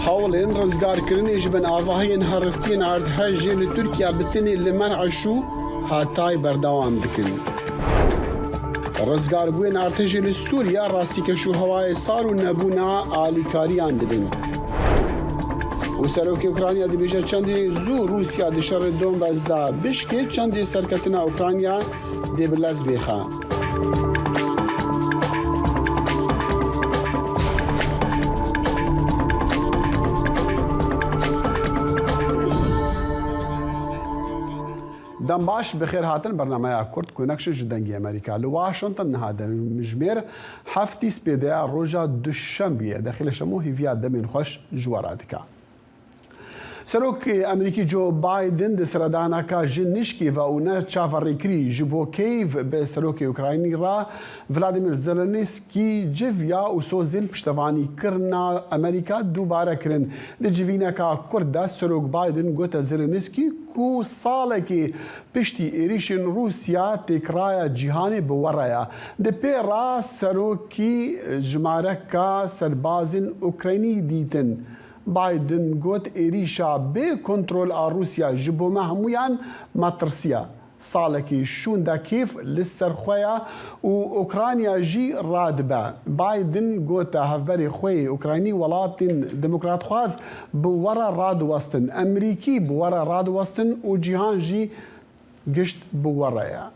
حاولن رزگارکردنی جبن آواهی هرفتین اردهجی لترکیا بتنی لمنع شو هاتای بردوام دکن. رزگاربوین ارتجی لسوریا راستی که شو هوای سال و نبونا آلیکاریان ددن. و سروک اوکراینیا دی بیشتر چندی زو روسیا دی شر دونباس دا بشکه چندی سرکتنا اوکراینیا دی بلاز بیخا. دم باش بخير هاتن برنامج كرد كونكش جدنجي أمريكا لواشنطن هذا مجمير هفتي سبيدا روجا دوشنبه داخل شمو هيفيا دمين خوش جوارادكا سروک امریکی جو بایدن د سردانا کا جنشکی و اون چاوریکری جبو کیف به سروک اوکراینی را ولادیمیر زلنسکی جویا و سوزن پشتوانی کرنا امریکا دوباره کرن د جوینا کا کرد سروک بایدن گوت زلنسکی کو سال کی پشتی ایریشن روسیا تکرای جهانی بورایا د پیرا سروکی جماره کا سربازن اوکراینی دیتن بايدن قوت إيريشا بكنترول روسيا جبو مهمويان ماترسيا صالكي شون دا كيف للسرخويا وأوكرانيا جي رادبا بايدن قوت هفبري خوي أوكراني ولاتن ديمقراط خواز بورا راد وستن أمريكي بورا راد وستن وجيهان جي قشت بورايا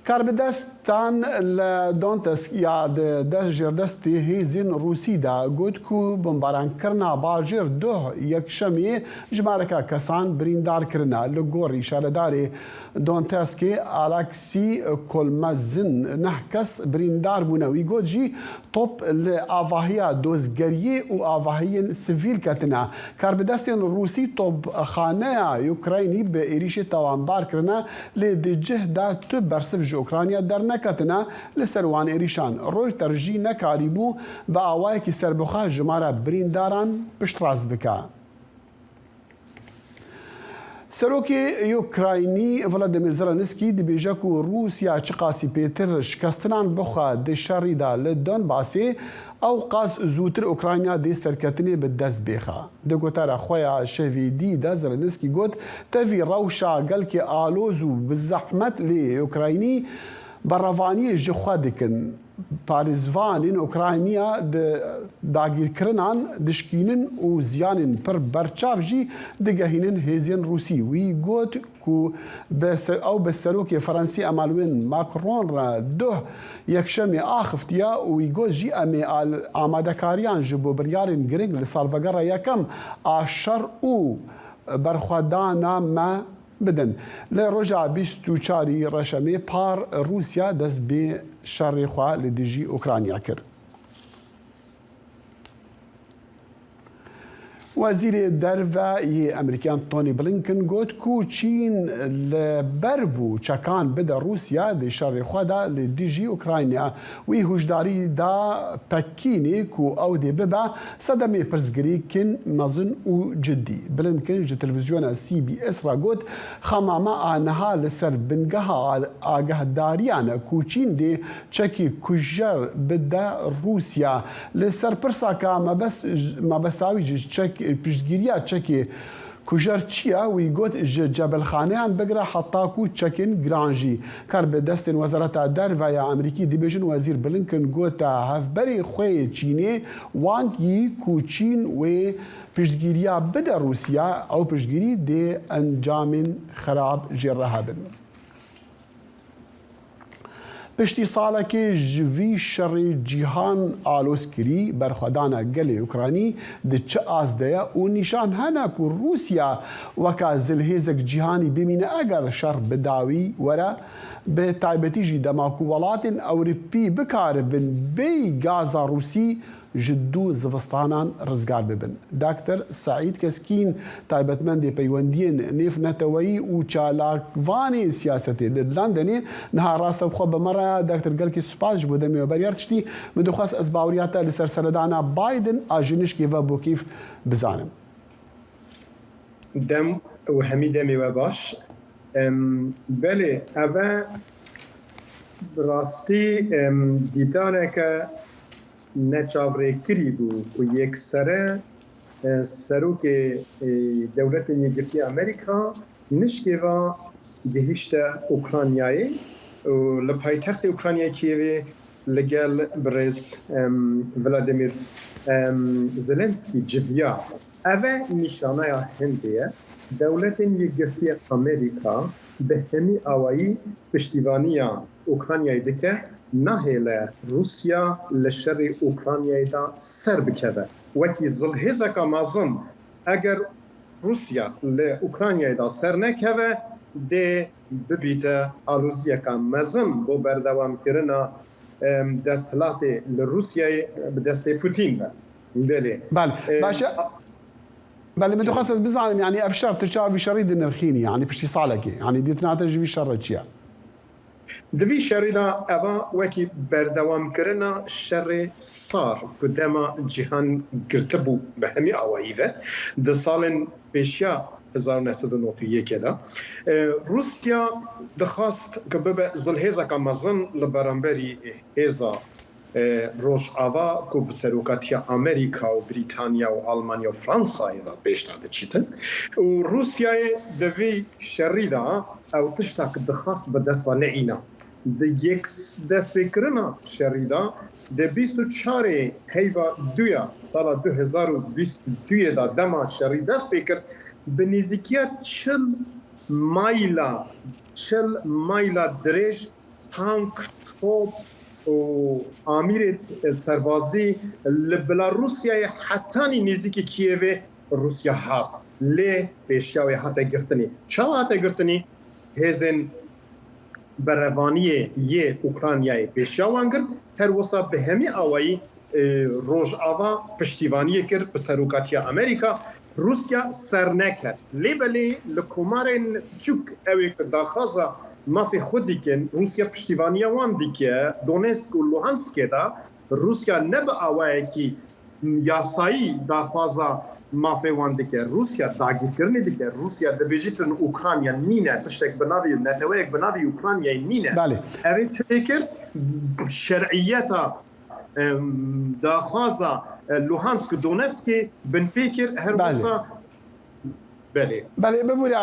كاربدستان لدونتس ياد دجر دستي هيزين روسي دا قد كو بمباران كرنا باجر دوه يكشمي جماركا كسان بريندار كرنا لغوري شالداري دونتسكي ألكسي كولمازن نحكس بريندار بوناوي قد جي طب لآفاهيا دوزگريه و آفاهيين سيفيل كتنا كاربدستان روسي طب خانه يوكرايني بإيريشي توانبار كرنا لدجه دا تبرسف اوکراینیا در نکتنا لسروان ایریشان روی ترجی نکاریبو با آوای که سربخا جماره برینداران پشت راز بکا. سروکی اوکراینی ولادیمیر زلنسکی دی بیجا کو روسیا چقاسی پیتر شکستنان بخوا دی شری دا لدون باسی او قاس زوتر اوکراینیا دی سرکتنی به دست بیخا. دی گوتر خویا شویدی دا زلنسکی گوت تاوی روشا گل که آلوزو بزحمت لی اوکراینی بروانی جخوا دکن. پارێزوانین ئۆکراینیا داگیرکردنان دشکینن و زیانن پر بەرچاو jî digehînin hêziyên Rûsî. Wî got ku ew bi serokê Fransî Emmanuel Macron re duh yekşemê axiftiye û wî got jî em ê amadekariyan ji bo biryarên giring li salvegera yekem a şer û berxwedana me بدن لرجع 24 رشمه پار روسیا دست به شر خوا لدیجی اوکراینیا کرد. وزیر دروی امریکان تونی بلینکن گفت که چین لبربو چکان بده روسیا دی شر خوا دا لدیجی اوکراینیا و هشداری دا پکینی که او دی ببا صدمه پرزگری کن مزن و جدی. بلینکن جه تلویزیون CBS را گفت خمامه آنها لسر بنگاه آگه داریان که چین دی چکی کجر بده روسیا لسر پرسا که مبستاوی چک پشتگیریا چکی کجر چیه وی گوت جبل خانهان بگره حتی کو چکن گرانجی کار به دست وزارت دروی امریکی دیبیژن وزیر بلینکن گوت هفبری خوی چینی وانگی کو چین و پشتگیریا بده روسیا او پشتگیری دی انجام خراب جره بن. پشتی ساله که جوی شر جیهان آلوز کری برخوادانا گل اوکرانی ده چه آزده و نشان هنه که روسیا وکا زلهزک جیهانی بمینه اگر شر بداوی وره به تایبتی جی دماکو ولاتن اوروپی بکار بن بی گازا روسی جدو زفستانان رزگار ببن. دکتر سعید کسکین تایبتمند پیوندین نیف نتوایی و چالاکوانی سیاستی لندنی نها راست بخواب بمره دکتر گل که سپاش بوده می و بریارتشتی مدخواست از باوریاتا لسر سردانا بایدن آجینش که و بوکیف بزانم. دم و حمیدمی و باش بله اوه راستی دیدانه که نچاوره کری بو و یک سروک دولت یگرتی امریکا نشکه و گهشت اوکراینیایی و لپایتخت اوکراینیایی کیوی لگل برز ولادیمیر زلنسکی جدیا اوه نشانه هندیه دولت یگرتی امریکا به همی آوایی پشتیبانی اوکراینیایی دکه نهیله روسیا لشر اوکراینیایی دا سر بکده وکی زلهزه که مازن اگر روسیا لأوکراینیایی دا سر نکده ده ببیته آلوزیه که مازن بو بردوام کرنا دستهلات لروسیای به دست پوتین بله باشه بله من تخصص بزعم يعني افشار تشابي شريد النرخيني يعني بشي صالكي يعني دي تناتج في شرطيا دوی شریدا اوا وکی بردوام کرنا شر صار قدام جهان گرتبو به همی آوائیوه ده سال پیشیا 1991 دا روسیا دخواست که ببه زلهزا که مزن لبرانبری هزا روش آوا که بسروکاتی امریکا و بریتانیا و آلمانیا و فرانسا دا بیشتر ده چیتن و روسیای دوی شریدا او تشتاك دخواست بدست و نعینا ده یک دست بکرنا شریدا ده 24 هیوا دویا سال 2022 دا دما شرید دست بکر به نزدیکیت 40 مایلا درش تانک توپ و امیر سربازی لبلاروسیا حتی نزدیک کیوه روسیا هات لی پیشیاوی حتی گرتنی چاو حتی گرتنی هزن بروانی یه اوکراینیای پیشیاوان گرت هر وصا به همی آوایی روژ آوا پشتیوانی کرد به سروکاتی امریکا روسیا سر نکرد لیبلی لکومارن چوک اوی که داخازا مافی خودی کن روسیا پشتیوانی وان دیگه دونسک و لوهانسک دا روسیا نب آوایی که یاسایی داخازا مافی وان دیگه روسیا داگیر کرنی دیگه روسیا دبیجیتن اوکراینیا نینه تشتک بناوی نتویک بناوی اوکراینیا نینه بله اوی تفکر شرعیتا داخازا لوهانسک دونسک بن فکر هر وصا بله ببوري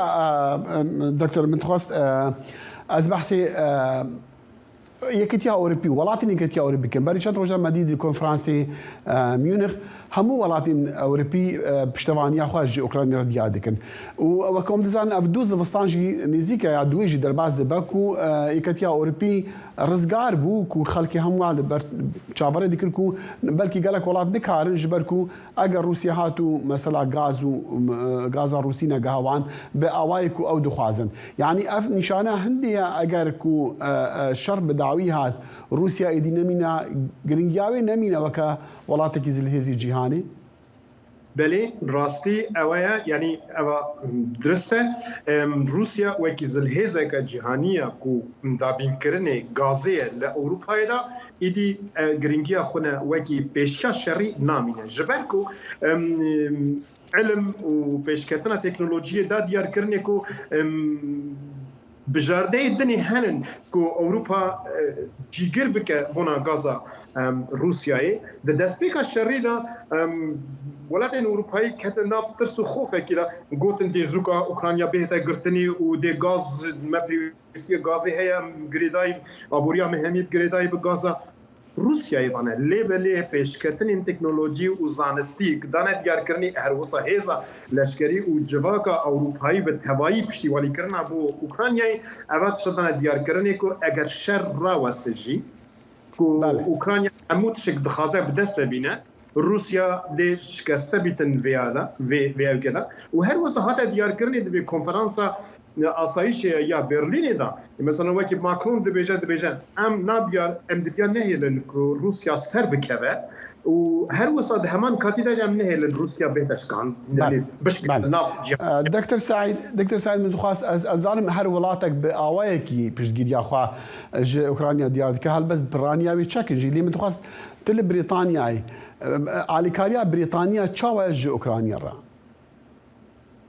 دكتور من تخص از بحثي يكتيا أوروبي ولاتين يكتيا أوروبي كان بري شاد رجال مديد الكونفرنسي ميونخ همو ولاتين أوروبي بشتوانيا خارج أوكرانيا رديادي كان وكم دزان أبدوز فستانجي نزيكا يعدويجي درباز دباكو يكتيا أوروبي رزقار بو كو خلقي همو على شابره ديكر كو بلكي قالك ولات دكارن جبركو اگر روسيا هاتو مثلا غازا روسينا قهوان بأوايكو أو دخوازن يعني اف نشانه هندية اگر كو شر بدعوي هات روسيا ايدي نمينا گرنگياوي نمينا وكا ولاتك زلهزي جهاني بله راستی اویا یعنی اوا درسته روسیا وکی زلهزه که جهانیه کو دابین کرنه گازه لأوروپای دا ایدی گرینگیا خونه وکی پیشکا شری نامینه جبرکو علم و پیشکتنا تکنولوژی دا دیار کرنه کو بجارده دنی هنن کو اوروپا جیگر بکه بونا گازا روسیای ده دستپیکا شری دا ولاتین اروپایی که ناف ترس و خوفه که گوتن دی زوکا اوکراینیا بهتا گرتنی و دی گاز مپریستی گازی هیا گریدای آبوریا مهمیت گریدای به گازا روسیا ایوانه لیبلی پیشکتن این تکنولوژی و زانستی که دانه دیار کرنی هر وصا هیزا لشکری و جواکا اروپایی به توایی پشتیوالی کرنا بو اوکراینیای اوات شدانه دیار کرنی که اگر شر را وستجی که اوکراینیا هموت شک دخوازه بدست ببینه روسیا ده شکسته بیتن ویا کده و هر واسه هات دیار کرنی دوی کنفرانسا آسایش یا برلین دا مثلا وقتی ماکرون دبیجه ام نابیار ام دیار نهیلن که روسیا سر بکوه و هر واسه ده همان کاتی دا ام نهیلن روسیا بهتش کن بشکل ناب دکتر سعید من خواست از ظالم هر ولاتک به آوایی کی پیشگیری خوا اوکراینیا دیار که هل بس برانیاوی چک جی من خواست تل بریتانیای آلیکاریا بریتانیا چاوه اوکراینیا را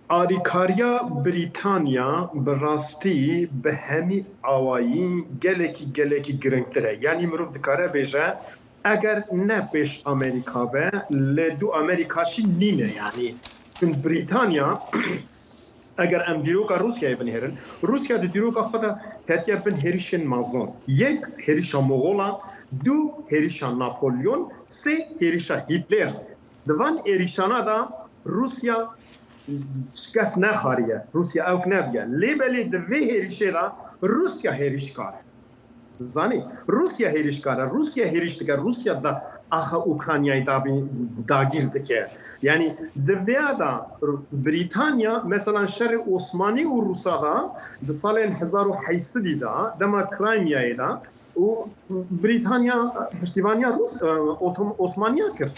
آلیکاریا بریتانیا براستی به همی آوایی گلکی گرنگتره یعنی مروف دکاره بیجه اگر نه پیش امریکا به لدو امریکاشی نینه یعنی چون بریتانیا اگر ام دیروکا روسیای بنهرن روسیا دیروکا خدا هتیا بنهریشن مازون یک هریشا مغولا دو هریشا ناپولیون سه هریشا هیتلر دوان هریشانا دا روسیا شکست نخواریه روسیا اوک نبیه لیبلی دوی هریشه دا روسیا هریشکاره زانی روسیا هریشکاره روسیا هریشتکه روسیا دا آخه اوکرانیای داگیر دکه یعنی دویا دا بریتانیا مثلا شر عثمانی و روسا دا در سال 1800 دا دما کرایمیای دا و بریتانیا پشتیوانیا روس عثمانیا کرد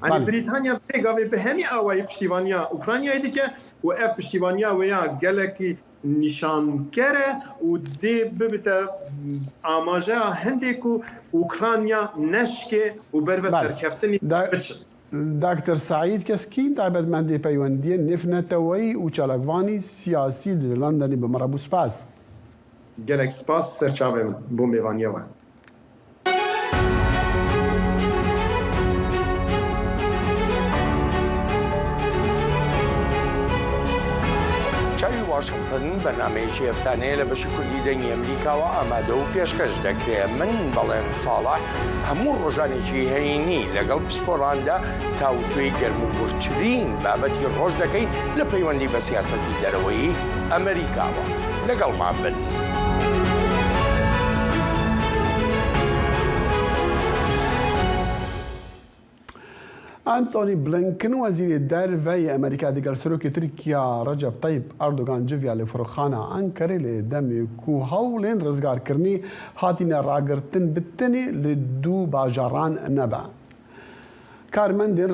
یعنی بریتانیا بگاوی به همین آوای پشتیوانیا اوکرانیای دیگه و اف پشتیوانیا ویا گلکی نشان کرده و دی ببته آماجه هنده که اوکرانیا نشکه و بر سرکفتنی بچه دکتر سعید کسکین تایبت مندی پیوندی نفنتوی و چالکوانی سیاسی لندنی به مربو سپاس گلک سپاس سرچاوه بو میوانیه وان واشنطن برنامه‌ی ئەفتانەیە لە بەشی کوردی دەنگی ئەمریکاوە ئامادە و پێشکەش دەکرێت من بەڵێن ساڵح هەموو ڕۆژانێکی هەینی لەگەڵ پسپۆڕاندا تاوتوێی گەرموگورترین بابەتی ڕۆژ دەکەین لە پەیوەندی بە سیاسەتی دەرەوەی ئەمریکاوە لەگەڵمان بن. أنتوني بلينكن وزير الدارفي أمريكا ديگر سروك تركيا رجب طيب أردوغان جويا لفرخانة أنكري لدمي كو هولين رزگار كرني هاتين راگرتن بتني لدو باجاران نبا کارمندین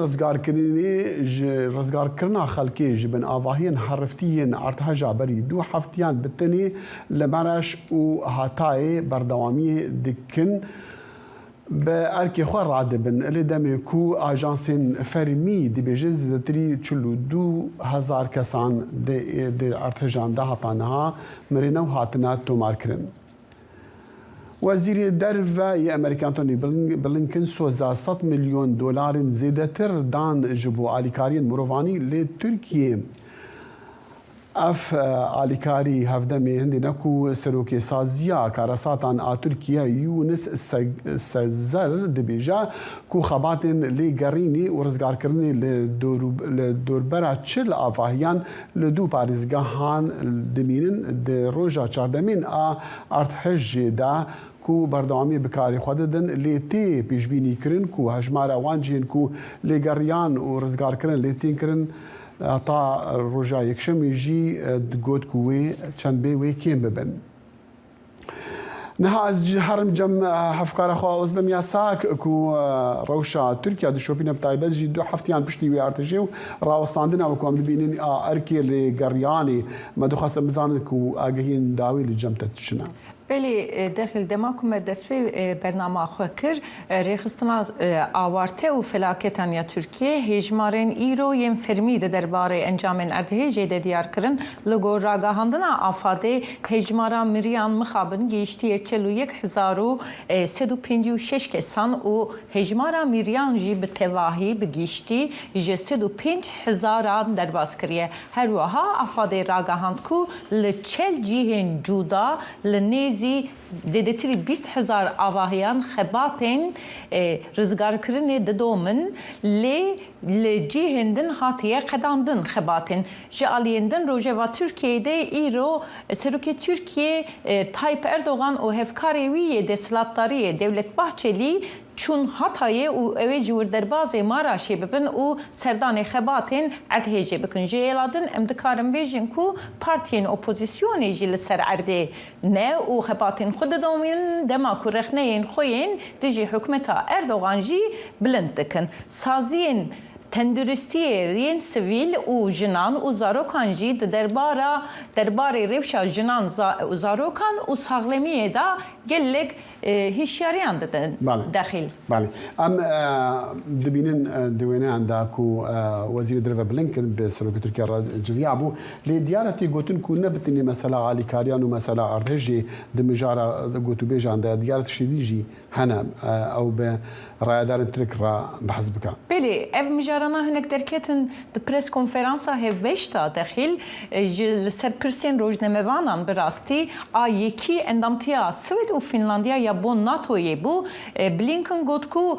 رزگار کرنا خلکی جبن آواهین حرفتیین ارتهاجا بری دو هفتیان بتنی لمرش و هاتای بردوامی دکن به ارکی خواه رادبن اللي دمی کو آجانسین فرمی دی بیجه زیدتری چلو 2000 کسان دی ارتهاجان ده هاتانها مرینو هاتنا تومار کرن. وزیر دروی امریکا انتونی بلینکن سوزا 100 میلیون دلار زیادتر دان جبو آلیکارین مروانی لی ترکیه اف آلیکاری هفدمی هندی نکو سروکی سازیا کارساتان ترکیه یونس سزر دبیجا کو خباتن لی گرینی و رزگار کرنی لدوربرا چل آفاهیان لدو پارزگاهان دمینن د روژا چاردمین ارتحج دا کو بردوامی بکاری خود دن لیتی پیشبینی کرن کو هجمار اوانجین کو لگریان و رزگار کرن لیتین کرن تا روژا یکشمی جی گود کوی چند بیوی کیم ببن. نها از هرم جم هفکار خوا ازلم یاساک کو روشا ترکیا دشوپین بتایبت جی دو هفتیان پشتی وی ارتجی و راوستاندن او کوم ببینین ارکی لگریانی ما دو خاص بزانن کو آگهین داوی لجمت تشنا. بله داخل دماغم دستفی برنامه خوکر ریخستنا آوارته و فلاکتان یا ترکیه هجمارن ایرو یم فرمی درباره انجام ارتهاج دیار کرن لگو راگاهاندنا آفاده هجمارا مریان مخابن گیشتی 41356 کسان و هجمارا مریان جی به تواهی بگیشتی جی 35000 درباز کریه هر وها آفاده راگاهاند کو لچل جیهن جودا لنیز زیادتری 20000 آواهیان خباتین رزگار کرنه ددومن لجی هندن هاتیه قداندن خباتین جالیندن روجوا ترکیه ایرو سروکی ترکیه تایپ اردوغان و هفکاری وی دستلاتداری دولت باهچلی چون هاتایه و اوی جور درباز ماراشی ببن و سردان خباتین ارتهاجی بکن جیلادن امدکارم بیجن کو پارتین اپوزیسیونی جیل سر ارده نه و خباتین خود دومین دماکو رخنین خوین دیجی حکمتا اردوغان جی بلند دکن سازین تندرستیه سویل و جنان و زاروکان جی درباره روشا جنان و زاروکان و ساغلمیه دا گلک هیشیاریان داخل. بله. دبینن دوینه عندكو وزير درفا بلينكن بسلوك تركيا الجوية ابو لديارتي قوتن كنا بتني مثلا علي كاريان ومثلا ارتجي دمجارة قوتو بيجا عند ديارة شديجي هنا او برادار ترك را بحسبك. بله اف مجارنا هناك دركتن بريس كونفرنسا هفبشتا داخل السربرسين روجنموانان براستي يكي اندامتيا سويد و فنلانديا يا بون ناتو يبو بلينكن قوتكو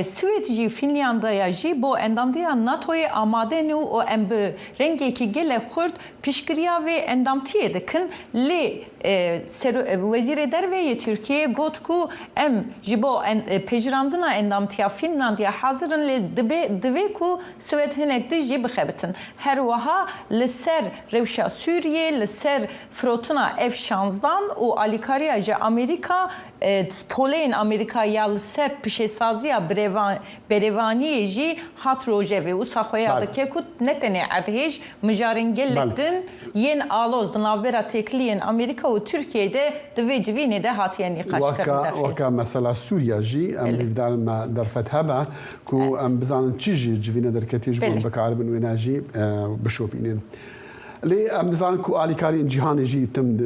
سويد جي فنلانديا جي بو اندامتيا ناتو آماده نو و ام به رنگی که گله خورد پیشگیری و اندامتیه دکن لی وزیر دروی ترکیه گفت کو ام جبو پیشراندنا اندامتیا فنلاندیا حاضرن لی دوی کو سوئد هنگ دی بخبتن هر وها لسر روشا سوریه لسر فروتنا F-16 و آلیکاریا جا امریکا تولین امریکا یا لسر پیشسازیا بریوانی جی هات روژه و ساخویا دکه کود نتنه ارتهش مجارنگل لدن ین آلوز دنابرا تکلین امریکا و ترکیه ده دوی جوینه ده هاتیه نقاش کرده وكا مثلا سوريا جي ام بدال ما درفتها با كو ام بزان تشيجي جوينه دركتيج بون بكارب ويناجي بشوبينين لي ام بزان كو اليكارين جهان جي تم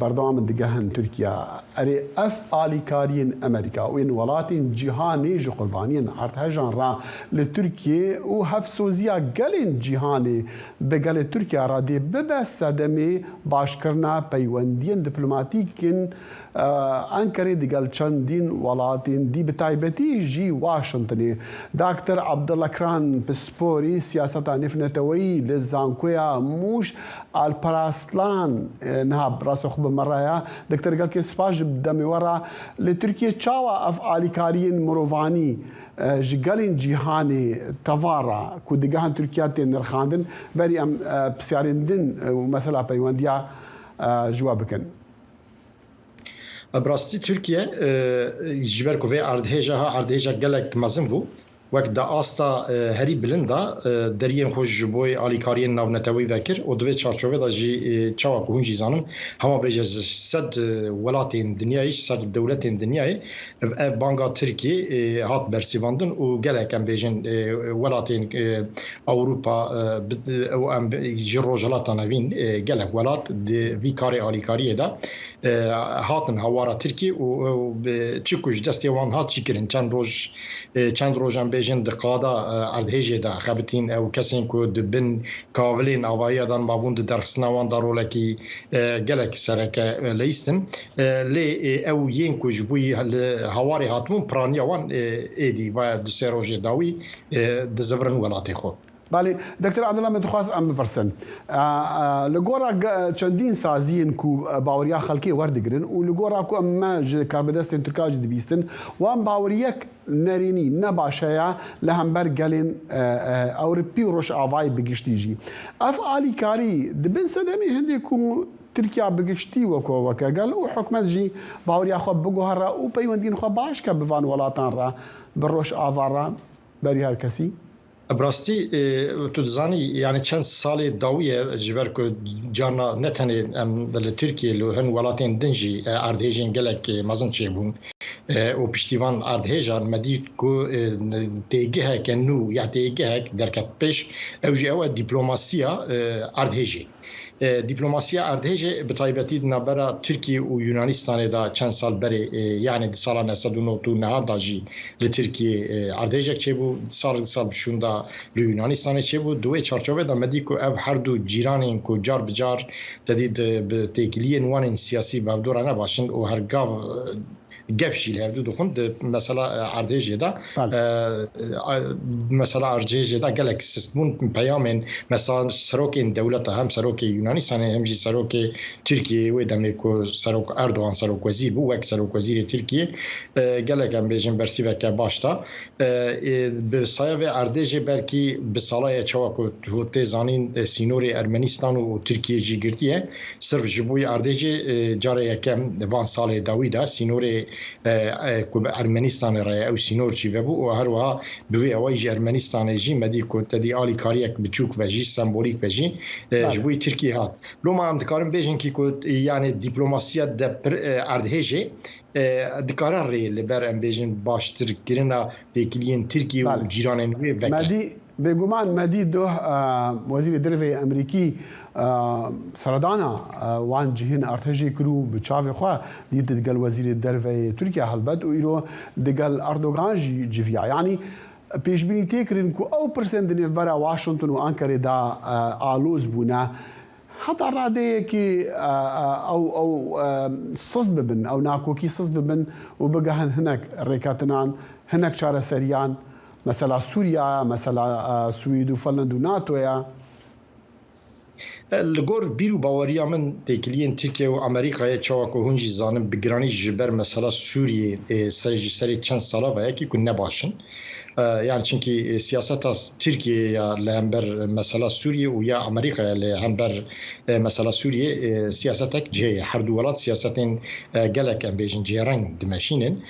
بردام دغهن تركيا اري اف اليكارين امريكا وين ولاتين جهاني جو قربانين عرضها جان را لتركيا و هفسوزيا قالين جهاني بقال تركيا را دي ببسدمي باشكرنا بيوندين دبلوماتيكين أنكري دقال چندين ولاتين دي بتايبتي جي واشنطني دكتور عبد الله كران بسبوري سياسة نفنتوي للزانكويا موش البراسلان نهاب راسو خب مرايا دكتور قال كي سباج بدمي ورا لتركيا تشاوا اف اليكاريين مروفاني جيغالين جيهاني تفارا كو دقاهن تركيا تين رخاندن بري ام بسيارندن مثلا بيوانديا جوابكن براستی ترکیه جبر کوی اردهجا گلک مزم بو وقت دا آستا هری بلندا درین خوش جبوی آلیکارین ناونتوی وکر و دوی چارچوبه دا جی چاوا کهون جی زانم هما بیجه صد ولاتین دنیایش صد دولتین دنیای بانگا ترکیه هات برسیواندن و گلک ام بیجن ولاتین اوروپا او ام جی روجلاتا نوین گلک ولات وی کاری آلیکاریه دا هاتن هوارا ترکیه و چکوش دستی وان هات چیکرین چند روز هم بیشتر دقیقا اردهجی دا خبرتین او کسین کو دبن کاولین آوایی دان مابوند درخص نوان دارو لکی گلک سرک لیستن لی او ین کو جبوی هواری هاتمون پرانی وان ایدی و دسروجی داوی دزورن ولاتی خو. بله دکتر عبدالله من دخواست ام بفرسن لگورا چندین سازین کو باوریا خلقی وردگرن و لگورا کو اما کاربدستین ترکا جدی بیستن و ام باوریک نرینی نباشیا لهمبر گلین اوروپی روش آوای بگشتیجی اف آلی کاری دبن سدمی هندی کو تركيا بقشتي وكا قال وحكمت جي باوريا خو بقوها را و بيوندين خو باش كبفان ولاتان را بروش آوارا بري هركسي براستی تو دزانی یعنی چند سال داویه جبر کو جانا نتنه دل ترکیه لو هن ولاتین دنجی اردهجین گلک مازن چیبون و پشتیوان اردهجان مدید کو تیگه کنو یا تیگه درکت پیش اوجی او دیپلماسیا اردهجی دیپلماسیا اردهجه بتایبتی نبرا ترکیه و یونانستان دا چند سال بری یعنی سال 1999 نهاد جی لترکیه اردهجه چه بو سال بشوندا یونانستان چه بو دوی چارچوبه دا مدیکو او هر دو جیرانین کو جار بجار تدید به تکلیه وان سیاسی بودورانه باشن و هر گاو گفشیل هر دو خوند مثلا اردهجه دا مثلا اردهجه دا گلک سیستمون پیامن مثلا سروکین دولت هم سروک یونانستان هم جی سروک ترکیه و دمیکو سروک اردوغان سروک وزیر بو وک سروک وزیر ترکیه گلک هم بیشتر برسی وک باشتا به سایه اردهجه بلکی به سالای چواکو تزانین سینور ارمنستان و ترکیه جی گرتیه صرف جبوی اردهجه جاره یکم وان سال داویدا سینور ارمنستان رای او سینور چی وبو و هر وها بوی اوایج ارمنستان جی مدی کو تدی آلی کاریک بچوک و جی سمبولیک بجی جبوی ترکیه هات لو ما هم دکارم بیجن کی کو یعنی دیپلماسیت د اردهجه دکارا ری لبر ام بیجن باشتر گرنا دکلین ترکیه و جیرانن وی وک مدی بگمان مدی دو وزیر دروی امریکی سردانا وان جهین ارتجی کرو بچاوی خوا دید دگل وزیر دروی ترکیه هلبد و ایرو دگل اردوغان جویا یعنی پیشبینی تکرین کو او پرسنت نفبرا واشنطن و انکره دا آلوز بونا حتى الرادية كي أو صز ببن أو ناكو كي صز ببن وبقى هناك ريكاتنان هناك شارع سريان مثلا سوريا مثلا سويد وفنلند وناتو يا لگور بیرو باوریا من تکلیین ترکیه و امریکا چاوکو هنجی زانم بگرانی جبر مثلا سوریه سری چند ساله و یکی که نباشن yani çünkü siyaseta Türkiye ya lehember mesela Suriye و ya Amerika ya lehember mesela Suriye siyasetek ceye her duvalat siyasetin gelek em bejin cerang dimeşinin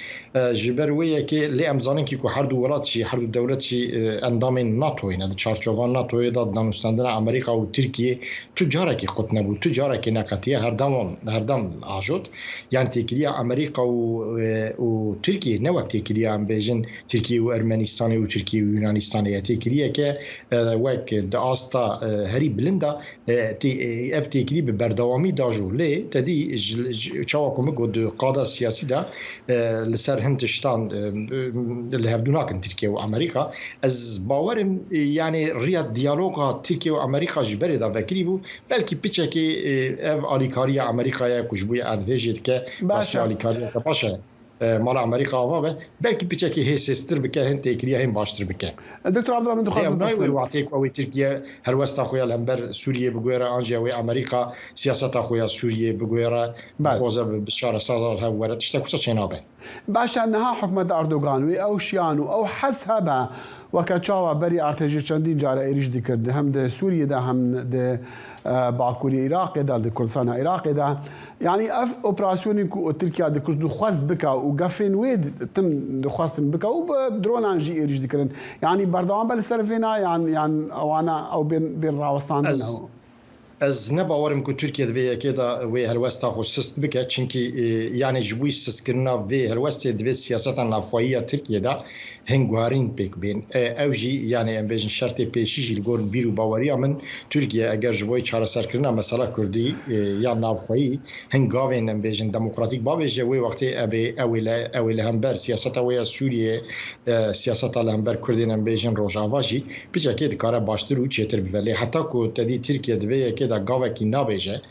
jiber weye ki le emzanın ki ku her duvalat şi her devlet şi endamın NATO ina çarçovan NATO'ya da danıştandına Amerika و Türkiye tüccara ki khutne bu tüccara ki nakatiye her dam ajot yani tekliye Amerika و Türkiye ne vakti tekliye em bejin Türkiye و Ermenistan و ترکیه و یونانستان تکریه که وقت داستا هری بلندا اف تکری به بردوامی داجو لی تدی چاوکم گود قاده سیاسی دا لسر هندشتان لهفدوناکن ترکیه و امریکا از باورم یعنی ریاد دیالوگا ترکیه و امریکا جبری دا فکری بو بلکی پیچه که اف آلیکاری امریکا یا کجبوی اردهجید که باشه آلیکاری باشه مال امریکا و belki biçeki hesestir bike hen tekriye hem baştır bike. Doktor Abdullah من دخل ناوي وعطيك او تركيا هر وسط اخويا الامبر سوريا بغيرا انجا و امريكا سياسه اخويا سوريا بغيرا خوزه بشار صدر هو تشتكو تشينابه باش انها حكومه اردوغان او شيانو او حسبها وكتشاوا بري ارتجي چندين جاره ايريج ديكرد هم ده سوريا ده هم ده باكوري عراق ده كردستان عراق ده يعني اف اوبراسيوني كو تركيا ده كردو خواست بكا وقفين ويد تم خواستن بكا وبدرون انجي ايريج ديكرن يعني بردوان بالسرفينا يعني او انا او بين راوستان او از نباورم که ترکیه دوی که دا وی هلوستا خو سست بکه چونکی یعنی جبوی سست کرنا وی هلوست دوی سیاست نافخوایی ترکیه دا هنگوارین پیک بین اوجی یعنی ام بیشن شرط پیشی جیل گورن بیرو باوری من ترکیه اگر جبوی چهار سر کرنا مثلا کردی یا نافخوایی هنگاوین ام بیشن دموکراتیک باویجه وی وقتی ابی اویل همبر سیاست وی سوریه سیاست همبر کردین ام بیشن روجاواجی پیچه که دکاره باشتر و چیتر بولی حتی که تدی ترکیه دوی که دا گاوه کی نابیجه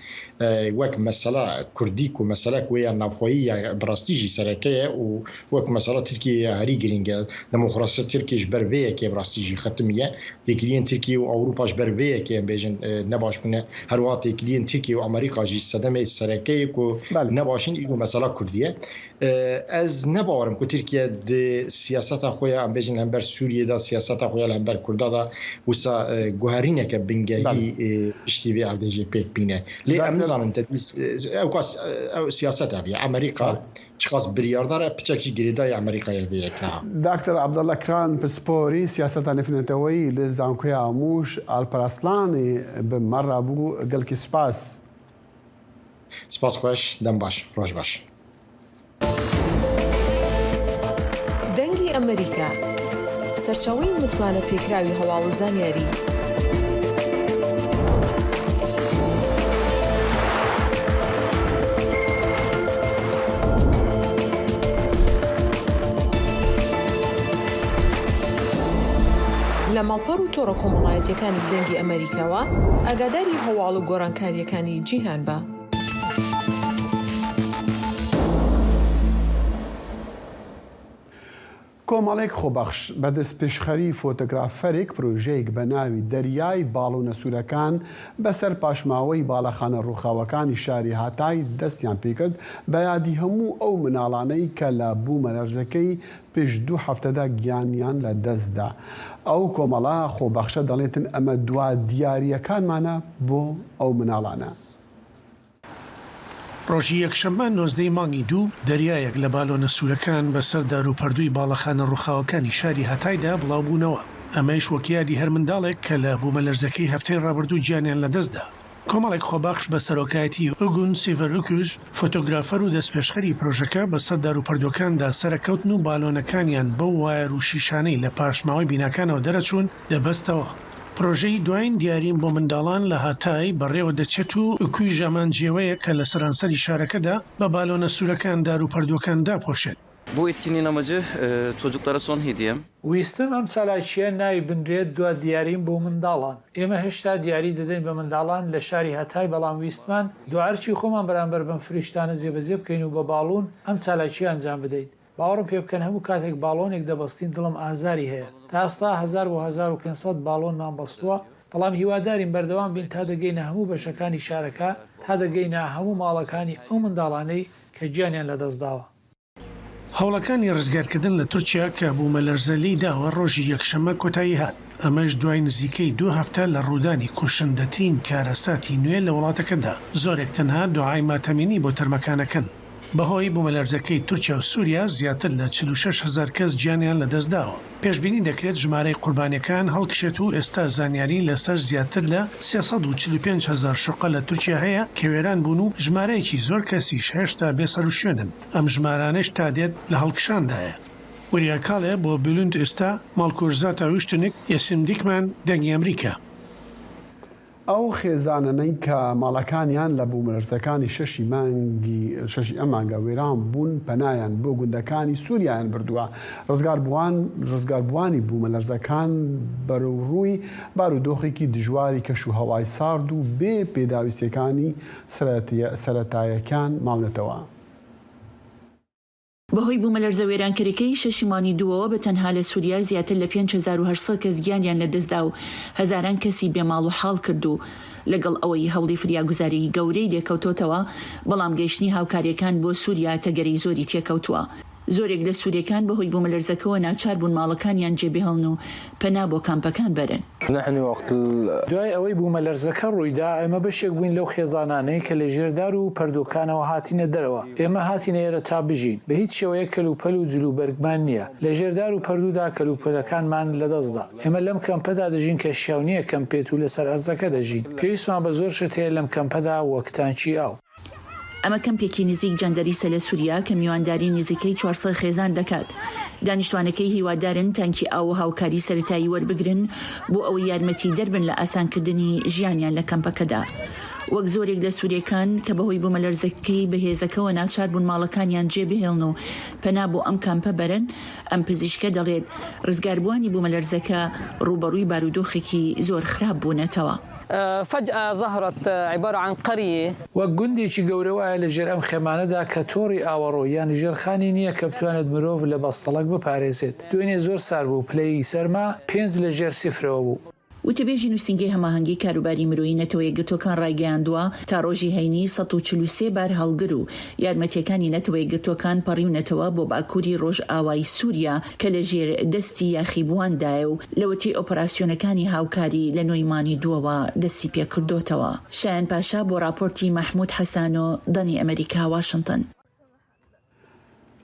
وک مسئله کردی کو مسئله کوی نافخوایی براستیجی سرکه و وک مسئله ترکیه هری گرینگل دموکراسی ترکیش برویه که براستیجی ختمیه دیکلین ترکیه و اروپاش برویه که بیجن نباش کنه هر وقت دیکلین ترکیه و امریکا جی صدمه سرکه کو نباشین ایگو مسئله کردیه از نبارم که ترکیه د سیاست خویا ام بیجن هم بر سوریه دا سیاست خویا هم بر کردا دا وسا گوهرینه که بنگهی اشتیوی اردجی پیک بینه لی امزانن تدیس او کاس سیاست اوی امریکا چخاص بریارداره پچکی گریدای امریکای بیه که دکتر عبدالله کران پسپوری سیاست نفنتوی لزانکوی آموش الپراسلانی به مرابو گلکی سپاس خوش دم باش روش باش دەنگی ئەمریکا سەرچاوەی متمانە پێکراوی هەواڵ و زانیاری لە ماڵپەڕ و تۆڕە کۆمەڵایەتیەکانی دەنگی ئەمریکاوە ئاگاداری هەواڵ و گۆڕانکاریەکانی جیهان بە. کۆمەڵێک خۆبەخش بەدەست پێشخەری فۆتۆگرافەرێک پرۆژەیەک بە ناوی دەریای باڵۆنە سوورەکان بەسەر پاشماوەی باڵەخانە ڕووخاوەکانی شاری هاتای دەستیان پێکرد بە یادی هەموو ئەو مناڵانەی کە لە بوومەلەرزەکەی پێش 2 هەفتەدا گیانیان لە دەستدا. ئەو کۆمەڵە خۆبەخشە دەڵێتن ئەمە دوا دیاریەکانمانە بۆ ئەو مناڵانە. ڕۆژی یەکشەممە 19 مانگی دوو دەریایەک لە بالۆنە سوورەکان بەسەر داروپەردووی باڵەخانە ڕووخاوەکانی شاری هەتایدا بڵاوبوونەوە. ئەمەش وەکیادی هەر منداڵێک کە لە بوومەلەرزەکەی هەفتەی ڕابردوو گیانیان لەدەستدا. کۆمەڵێک خۆباخش بە سەرۆکایەتی ئوگون سیڤەروکوژ فۆتۆگرافەر و دەستپێشخەری پرۆژەکە بەسەر داروپەردۆکاندا سەرکەوتن و بالۆنەکانیان بەو وایەر و شیشانەی لە پاشماوەی بیناکانەوە دەرەچوون دەبەستەوە. پرۆژەی دوایین دیاریم بۆ منداڵان لە هاتای بەڕێوە دەچێت و ئوکوی ژەمانجیەوەیە کە لە سەرانسەری شارەکەدا بە بالۆنە سوورەکان داروپەردۆکان داپۆشێت. Bu etkinliğin amacı çocuklara son hediyem. ویستم ئەم چالاکیە ناوی بنرێت دو دیاریم بۆ منداڵان. ئێمە هێشتا دیاری دەدەین بە منداڵان لە شاری هەتای، بەڵام ویستمان دوعارچی خۆمان بەرامبەر بەم فریشتانە جێبەجێ بکەین و بە باڵون ئەم چالاکی ئەنجام بدەین. باوەڕم پێ بکەن هەموو کاتێک باڵۆنێک دەبەستین دڵم ئازاری هەیە. تا ئێستا 1000 بۆ 1500 باڵۆنمان بەستووە، بەڵام هیوادارین بەردەوام بین تا دەگەینە هەموو بەشەکانی شارەکە، تا دەگەینە هەموو ماڵەکانی ئەو منداڵانەی کە گیانیان لەدەستداوە. هەوڵەکانی ڕزگارکردن لە تورکیا کە بوومەلەرزەلی داوە ڕۆژی یەکشەممە کۆتایی هات. ئەمەش دوای نزیکەی 2 هەفتە لە ڕوودانی کوشندەترین کارەساتی نوێ لە وڵاتەکەدا. زۆرێک تەنها دوعای ماتەمینی بۆ تەرمەکانەکەن. بەهۆی بوومەلەرزەکەی تورکیا و سووریا زیاتر لە 46,000 کەس گیانیان لەدەستداوە. پێشبینی دەکرێت ژمارەی قوربانیەکان هەڵکشێت و ئێستا زانیاری لەسەر زیاتر لە 345,000 شوقە لە تورکیا هەیە کە وێران بوون و ژمارەیەکی زۆر کەسیش هێشتا بێسەر و شوێنن. ئەم ژمارانش تا دێت لە هەڵکشاندایە. وریاکاڵێ بۆ بلوند ئێستا ماڵکۆرزاتە ویشتنێک یەسیم دیکمان دەنگی ئەمریکا. ئەو خێزانەی کە ماڵەکانیان لە بوومەلەرزەکانی شەشی ئەم مانگە وێران بوون پەنایان بۆ گوندەکانی سووریایان بردووە. ڕزگاربووانی بوومەلەرزەکان بەرەوڕووی بارودۆخێکی دژواری کەش و هەوای سارد و بێ پێداویستیەکانی سەرەتاییەکان ماونەتەوە. بەهۆی بوومەلەرزە وێرانکاریەکەی شەشیمانی دووەوە بە تەنها لە سووریا زیاتر لە 5800 کەس گیانیان لەدەستدا و هەزاران کەسی بێماڵ و حاڵ کرد و لەگەڵ ئەوەی هەوڵی فریاگوزاری گەورەی لێکەوتۆتەوە، بەڵام گەیشتنی هاوکاریەکان بۆ سووریا تەگەری زۆری تێکەوتووە. زۆرێک لە سوورەکان بەهۆی بوومەلەرزەکەوە ناچار بوون ماڵەکانیان جێبهێڵن و پەنا بۆ کامپەکان بەرن. دوای ئەوەی بوومەلەرزەکە ڕوویدا، ئێمە بەشێک بووین لەو خێزانانەی کە لە ژێردار و پەردۆکانەوە هاتینە دەرەوە. ئێمە هاتینە ئێرە تا بژین. بە هیچ شێوەیە کەلوپەل و جلوبەرگمان نییە. لە ژێردار و پەردوودا کەلوپەلەکانمان لەدەستدا. ئێمە لەم کەمپەدا دەژین کە شیاونیە کەمپێت و لەسەر ئەرزەکە دەژین. پێویستمان بە زۆر شت هەیە لەم کەمپەدا وەک تانکی ئاو. ئەمە کەمپێکی نزیک جەندەریسە لە سووریا کە میوانداری نزیکەی 400 خێزان دەکات. دانیشتوانەکەی هیوادارن تانکی ئاو و هاوکاری سەرەتایی وەربگرن بۆ ئەوەی یارمەتی دەربن لە ئاسانکردنی ژیانیان لە کەمپەکەدا. وەک زۆرێک لە سوورەکان کە بەهۆی بوومەلەرزەکەی بەهێزەکەەوە ناچار بوون ماڵەکانیان جێبهێڵن و پەنا بۆ ئەم کامپە بەرن، ئەم پزیشکە دەڵێت ڕزگاربووانی بوومەلەرزەکە ڕوبەڕووی بارودۆخێکی زۆر خراپ بوونەتەوە. فجأة ظهرت عبارة عن قرية وەگوندێکی گەورە وایە لە ژێر ئەم خێمانەدا کە تۆڕی ئاوەڕۆ یان ژێرخانی نییە کە بتوانێت مرۆڤ لە بەستەڵک بپارێزێت. دوێنێ زۆر سار بوو، پلەی سەرما 5 لە ژێر سیفرەوە بوو. وتەبێژی نووسینگەی هەماهەنگی کاروباری مرۆیی نەتەوەی گرتوەکان ڕایگەیاندووە تا ڕۆژی هەینی 143 بار هەڵگر و یارمەتیەکانی نەتەوەی گرتوەکان پەڕیونەتەوە بۆ باکووری ڕۆژ ئاوای سووریا کە لە ژێر دەستی یاخیبواندایە و لەوەتی ئۆپەراسیۆنەکانی هاوکاری لە نۆیمانی دووەوە دەستی پێکردوتەوە. شایان پاشا بۆ راپۆرتی مەحموود حەسانۆ، دەنی ئەمریکا، واشنگتن.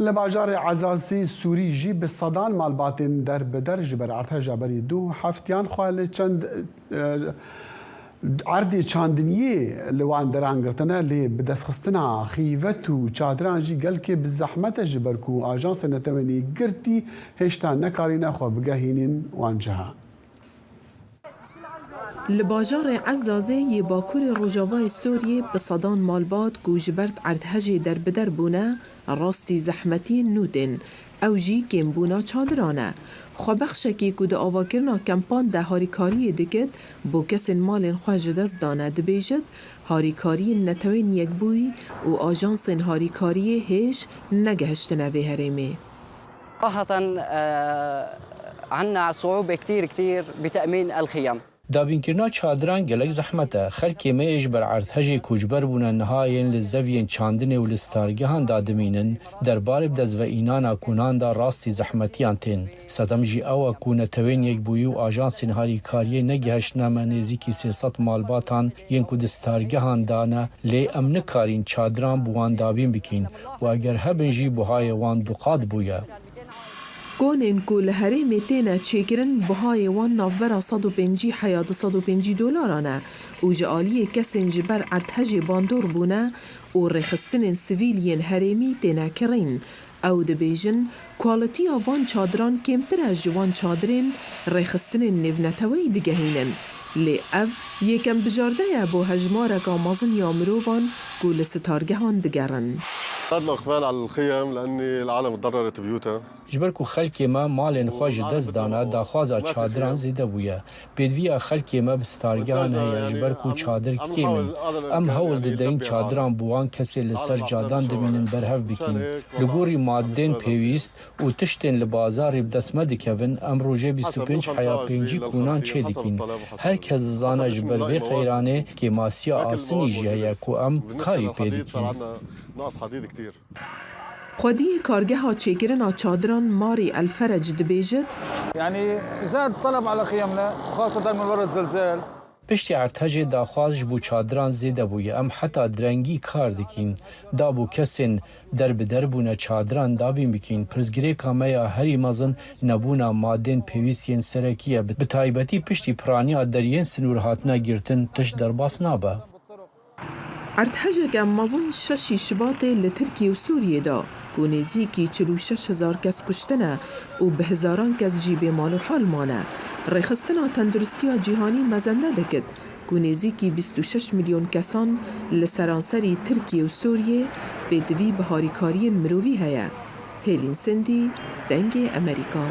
لە باژارێ عەزازی سووری ژی بە سەدان ماڵباتên دەربەدەر ji ber artêşa berî du heftiyan xwe li çend erdê çandiniyê li wan deran girtine lê bi destxistina xîvet û çadiran jî gelkê bi zehmet e ji ber ku Ajansê Netewên girtî hêşta nekarîne xwe bigehînin wan ciha. Li bajarê Ezazê yê Bakurê Rojavayê Sûriyê bi sedan malbat ku ji ber erdhejê derbider bûne rastî zehmetiyên nû tên, ew jî kêmbûna çadiran e. Xwebexşekî ku di avakirina kempan de harîkariyê dikit bo kesên malên xwe ji dest dane dibêjit harîkariyên netewên yekbûyî û ajansên harîkariyê hêj negehiştine vê herêmê. صراحة عنا صعوبة كتير بتأمين الخيم. دابینکردنا چادران گلک زحمته خلکی میش بر ارتهج کوچبر بونه نهایین لزوین چاندن و لستارگهان دادمینن درباره بدزو اینانا کونان دا راستی زحمتیان تین صدم جی او کونه توین یک بویو آژانس نهاری کاریه نگهش نامه نزیکی 300 مالباتان ین کو دستارگهان دانه لی امن کارین چادران بوان دابین بکین و اگر هبن جی بوهای وان دوقات بویا گونین کل هرم تینا چیکرن بهای وان نافبرا 150 حیات 150 دلارانه و جعالی کسین جبر ارتهج باندور بونه و رخصتن سویلین هرمی تینا کرین او دبیجن کوالیتی وان چادران کمتر از جوان چادرین رخصتن نونتوی دگهینن لی او یکم بجارده با هجمار کامازن یا مروفان گول ستارگهان دگرن صار اقبال على الخيم لان العالم تضررت بيوتها جبرکو خلکی ما مالن خوش دست دانه داخوازا چادران زیده بویه بدویا خلکی ما بستارگان هیا جبرکو چادر کتیمن ام هول ددین چادران بوان کسی لسر جادان دبینن برهف بکین لگوری مادین پیویست و تشتین لبازاری بدسمه دکوین ام روژه 25 حیا 5 کونان چه دکین هر کس زانه جبروی قیرانه که ماسیا آسنی جهیا کو ام کاری پیدکین ناقص حديد كثير قدی کارگه ها چیکرنا چادران ماری الفرج دبیجت يعني زاد طلب على خيامنا خاصة من وراء الزلزال پشتی ارتهج داخواز بو چادران زیده بوی ام حتی درنگی کار دکین دا بو کسین در بدر بونه چادران دابین بکین پرزگری کامیا هری مزن نبونا مادین پیویستین سرکیه به تایبتی پشتی پرانی درین سنور هاتنا گرتن تش درباس نابه ارتهجك مازن ششی شباط لترکیه و سوریه دا و نزیکی 46,000 کس کشتنه و به هزاران کس جیب مال و حال مانه رخصتنا تندرستی جهانی مزنده دکد و نزیکی 26 میلیون کسان لسرانسری ترکیه و سوریه به دوی بهاریکاری مروی هیا هیلین سندی دنگ امریکا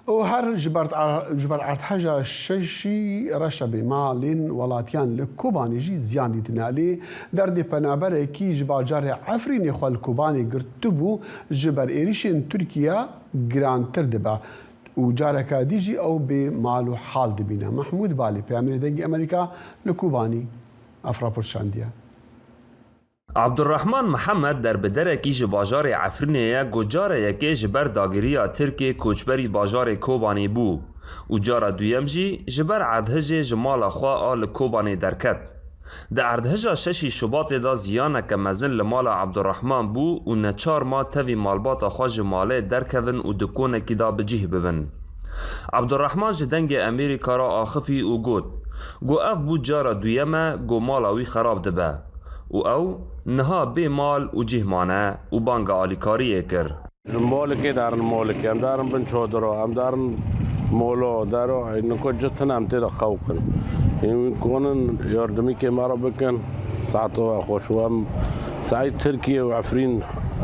و هر جبر ارتهجا ششی رشبی مالین ولاتیان لکوبانی جی زیان دیتنا لی در دی پنابره کی جباجار عفرین خوال کوبانی گرتبو جبر ایریشین ترکیه گرانتر دبا و جارکا دیجی او به مالو حال دبینا محمود بالی پیامیر دنگی امریکا لکوبانی افراپورشاندیه عبدالرحمن محمد در بدرکی ج باجار عفرینه گجار یکی جبر داگیریا ترکی کوچبری باجار کوبانی بو و جارا دویم جی جبر عدهج جمال خواه آل کوبانی درکت در عدهج ششی شباط دا زیانک مزن لمال عبدالرحمن بو و نچار ما تاوی مالبات خواه جماله درکون و دکونکی دا بجیه ببن عبدالرحمن جدنگ امریکا را آخفی و گود گو اف بو جارا دویمه گو مالاوی خراب دبه و او نها به مال و جهمانه و بانگ آلیکاریه کر مالکی دارن مالکی هم دارن بن چادرها هم دارن مولا دارو اینکو جتن هم تیدا خوکن این کنن یاردمی که مرا بکن ساعتو خوشو هم سعی ترکیه و عفرین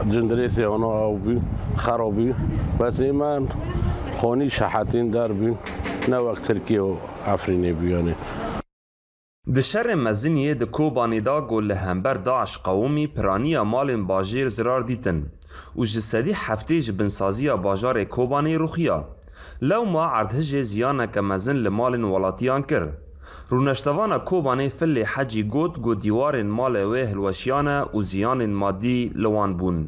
جندریسی آنها او بی خرابی بس ایمان خانی شحاتین دار بین نه وقت ترکیه و عفرینی بیانی د شر مزنیه د کوبانی دا گل همبر داعش قومی پرانیا مالن باجیر زرار دیتن و جسدی هفته بنسازی باجار کوبانی روخیا لو ما عردهج زیانه که مزن لمالن ولاتیان کر رونشتوان کوبانی فل حجی گو دیوار مال وی هلوشیانه و زیان مادی لوان بون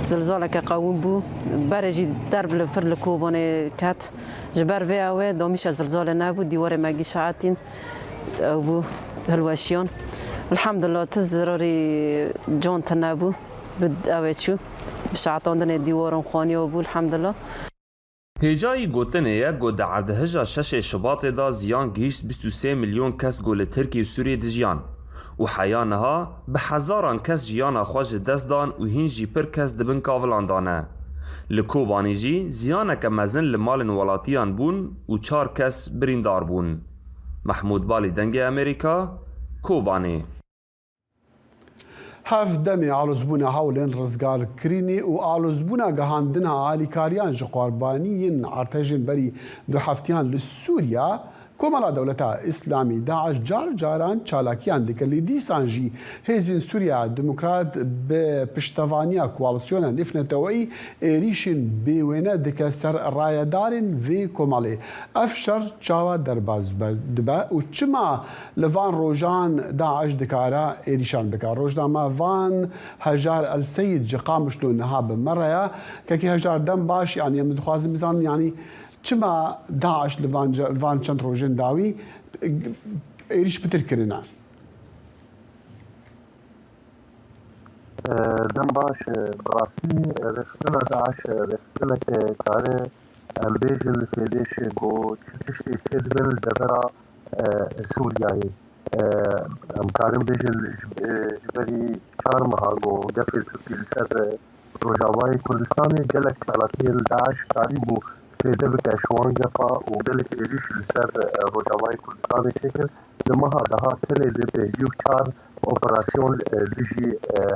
زلزال که قوم بو برجی درب لفر لکوبانی کت جبر وی اوه دامیش زلزال نبو دیوار مگی شعاتین أبو هالواشيون الحمد لله تزراري جون تنابو بد أويتشو بشعط عندنا ديوارم خاني أبو الحمد لله هجای گوتنه گود عردهجا شش شباط دا زیان گیشت 23 میلیون کس گول ترکی و سوریه دجیان و حیانها به هزاران کس جیان خواج دست دان و هینجی پر کس دبن کاولان دانه لکوبانی جی زیانک مزن لمالن ولاتیان بون و 4 کس بریندار بون محمود بالی دنگ امریکا کوبانی هفدمي علوزبونا هاولين رزقار كريني وعلوزبونا جهاندنا عالي كاريان جقربانيين عرتجن بري دو حفتيان للسوريا کۆمەڵا دەوڵەتە ئیسلامی داعش جار جاران چالاکیان دکە لی دیسانژی هێزین سووریا دموکرات بە پشتەوانیا کوالسیۆنە نفنەتەوەی عێریشین بێوێنە دکە سەر ڕایەدارن vê کۆمەڵێ ئەف شەر چاوا دەرباز دبە و چما لە ڤان ڕۆژان داعش دکارە عێریشان بکە ڕۆژنامە ڤان هەژار ئەلسەید ji qamişlo niha bi me re ye kekî hejar dem baş yanî em dixwazim bizanin yanî çima Daeş li van çend rojên dawî êriş pitir kirine. Dem baş rastî rexistina Daeş rexistineke kare em bêjin li fêdêşê got tiştê tê dibin li devera Sûriyayê. Em karin bêjin ji berî 4 meha got gefê Tirkî li ser Rojavayê Kurdistanê gelek çalakiyên Daeş karî bû fêde bike ji wan gefa û gelek êriş li ser Rojavayê Kurdistanê çêkir. Di meha dahatinê de pêncî û 4 operasyon dijî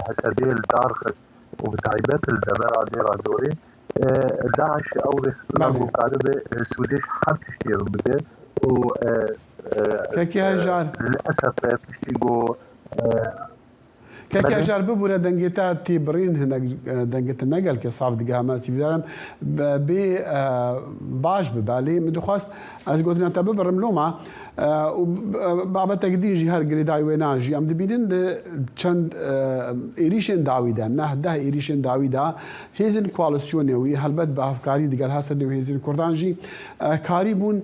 hesebê li dar xist û bi taybet li devera Dêra Zorê Daeş ew rexistina got karibe Sûdêş her tiştê bide û للأسف تشتي جو كاكي أجار ببورة دنجتا تيبرين هناك دنجتا نقل كصاف دقها ما سيدارم بي باش ببالي مدو خواست از قلتنا تببرم لوما وبعد تقدير جهار قريداي ويناجي ام دبينين چند ايريشن داويدا نهده ايريشن داويدا هيزن كواليسيوني هلبت بافكاري دقال هاسد وهيزن كردانجي كاريبون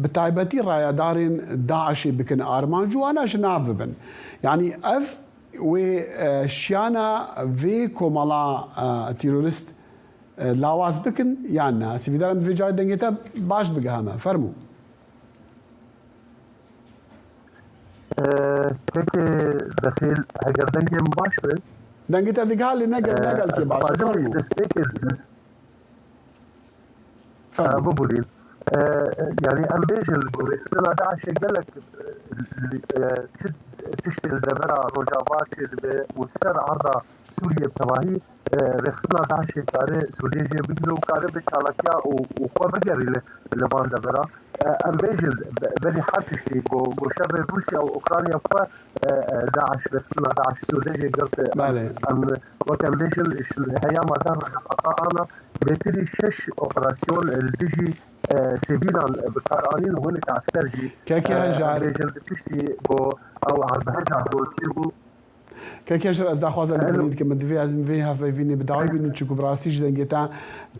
بتایبەتی ڕایەدارên داعشی bikin arman ciwana ji nav bibin. Yani ev wê şiyana vê komala terorist lawaz bikin yan ne? Sivîdaran vê carê dengê te baş bige heme. Fermû. Peki dexil eger dengê min baş be? Dengê te digihalê negel kê baş. Fermû. Bibûrîn. يعني ام بيجن رخصنا داعش قالك تشتغل دبرة رجابات وتسر عرضة سوريا بتواهي رخصنا داعش كاره سوريا بيجلو كاره بتشالكيا وقوة بجري لبان دبرة ام بيجن بني حاتشتي جو شر روسيا واوكرانيا ف داعش رخصنا داعش سوريا قلت ام وكان بيجن هيا مدار انا بيتري 6 اوبراسيون البيجي سيفيلان بكارانين هونك عسكرجي كاكي هجار تشتي بو او عرض هجار بو كاكي هجار از داخواز البريد كما دفي ازم فيها فيني بدعوي بين تشكو براسيج دنجتا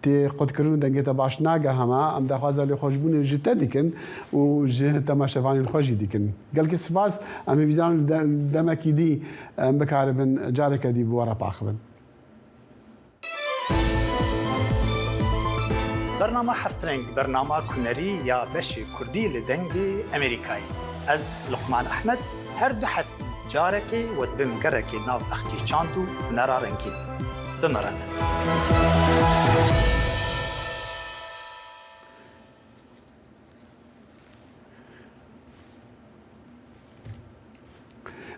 تي قد كرون دنجتا باش ناغا هما ام داخواز اللي خوشبون جتا ديكن و جه تماشفاني الخوجي ديكن قال كي سباس ام بيزان دمكي دي بكاربن جارك دي بورا باخبن برنامه هفترنگ برنامه کنری یا بشی کردی لدنگی امریکایی از لقمان احمد هر دو هفته جارکی و بمگرکی ناو اختی چاندو نرارنگی بمرنه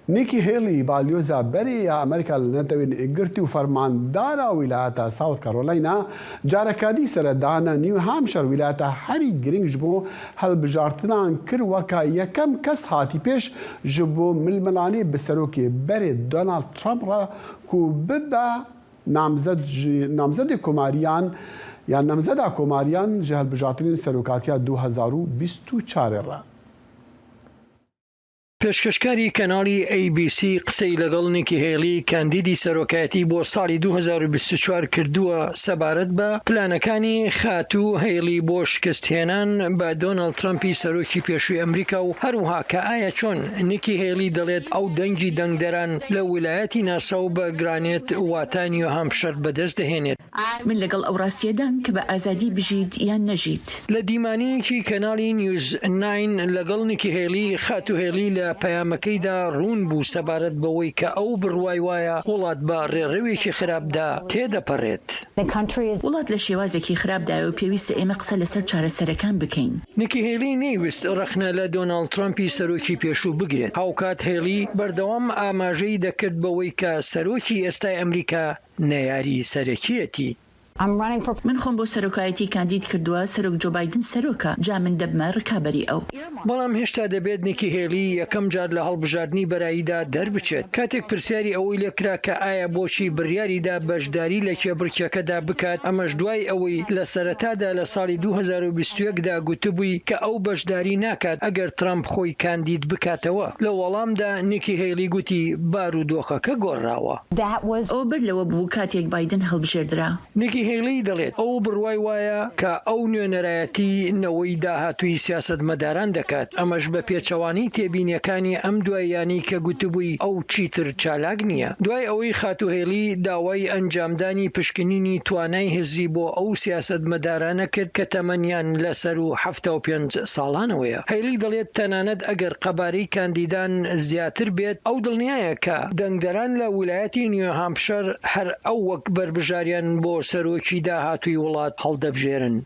نیکی هیلی بالیوزا بری امریکا لنتوین اگرتی و فرماندارا ولایت ساوت کارولاینا جارکادی سر دانا نیو هامشر ولایت هری گرینگ جبو هل بجارتنان کر وکا یکم کس هاتی پیش جبو ململانی بسروکی بری دونالد ترامپ را کو ببا نامزد کماریان یا نامزد کماریان جهل بجارتنین سروکاتیا 2024 را پێشکەشکاری کەناڵی ABC قسەی لەگەڵ نیکی هێلی کاندیدی سەرۆکایەتی بۆ ساڵی 2024 کردووە سەبارەت بە پلانەکانی خاتوو هێلی بۆ شکستهێنان بە دۆناڵد ترامپی سەرۆکی پێشووی ئەمریکا و هەروەها کە ئایا چۆن نیکی هێلی دەڵێت ئەو دەنگی دەنگدەران لە ویلایەتی ناساو بەگرانێت واتای نیو هامشەر بەدەست دەهێنێت. من لەگەڵ ئەو ڕاستیەدان کە بە ئازادی بژیت یان نەژیت. لە دیمانەیەکی کەناڵی نیوز 9 لەگەڵ نیکی هێلی خاتوو هێلی لە پەیامەکەیدا ڕوون بوو سەبارەت بەوەی کە ئەو بڕوای وایە وڵات بە ڕێڕەوێکی خراپدا تێدەپەڕێت. وڵات لە شێوازێکی خراپدایە و پێویستە ئێمە قسە لەسەر چارەسەرەکان بکەین. نیکی هێلی نەیویست ڕەخنە لە دۆناڵد ترامپی سەرۆکی پێشوو بگرێت. هاوکات هێلی بەردەوام ئاماژەی دەکرد بەوەی کە سەرۆکی ئێستای ئەمریکا نەیاری سەرەکیەتی. من خۆم بۆ سەرۆکایەتی کاندید کردووە سەرۆک جو بایدن سەرۆکە جا من دەبمە ڕکابەری ئەو. بەڵام هێشتا دەبێت نیکی هێلی یەکەم جار لە هەڵبژاردننی بەراییدا دەربچێت کاتێک پرسیاری ئەوەی لێکرا کە ئایا بۆچی بڕیاریدا بەشداری لە کێبڕکێکەدا بکات ئەمەش دوای ئەوەی لە سەرەتادا لە ساڵی 2021دا گوتبووی کە ئەو بەشداری ناکات ئەگەر ترامپ خۆی کاندید بکاتەوە. لە وەڵامدا نیکی هێلی گوتی بارودۆخەکە گۆڕاوە. ئەو بەر لەوە بوو کاتێک بایدن هەڵبژێردرا. نیکی هێلی دەڵێت ئەو بڕوای وایە کە ئەو نوێنەرایەتی نەوەی داهاتووی سیاسەتمەداران دەکات ئەمەش بە پێچەوانی تێبینیەکانی ئەم دواییانی کە گوتبووی ئەو چیتر چالاک نییە. دوای ئەوەی خاتوهێلی داوای ئەنجامدانی پشکنینی توانای هزی بۆ ئەو سیاسەتمەدارانە کرد کە تەمەنیان لەسەر و 75 ساڵانەوەیە. هێلی دەڵێت تەنانەت ئەگەر قەبارەی کاندیدان زیاتر بێت ئەو دڵنیایە کە دەنگدەران لە ویلایەتی نیو هامپشەر هەر ئەو وەک بربژاریان بۆ سەرۆکی داهاتووی وڵات هەڵدەبژێرن.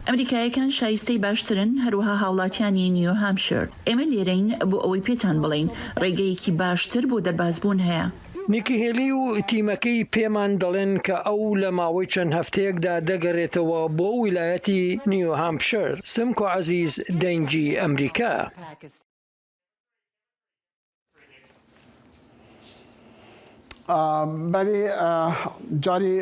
ئەمریکایەکان شایستەی باشترن هەروەها هاوڵاتیانی نیو هامشر. ئێمە لێرەین بۆ ئەوەی پێتان بڵین ڕێگەیەکی باشتر بۆ دەربازبوون هەیە. نیکی هێلی و تیمەکەی پێمان دەڵێن کە ئەو لە ماوەی چەند هەفتەیەکدا دەگەڕێتەوە بۆ ویلایەتی نیو هامپشر. سمکۆ عەزیز دەنگی ئەمریکا. بەێ جارێ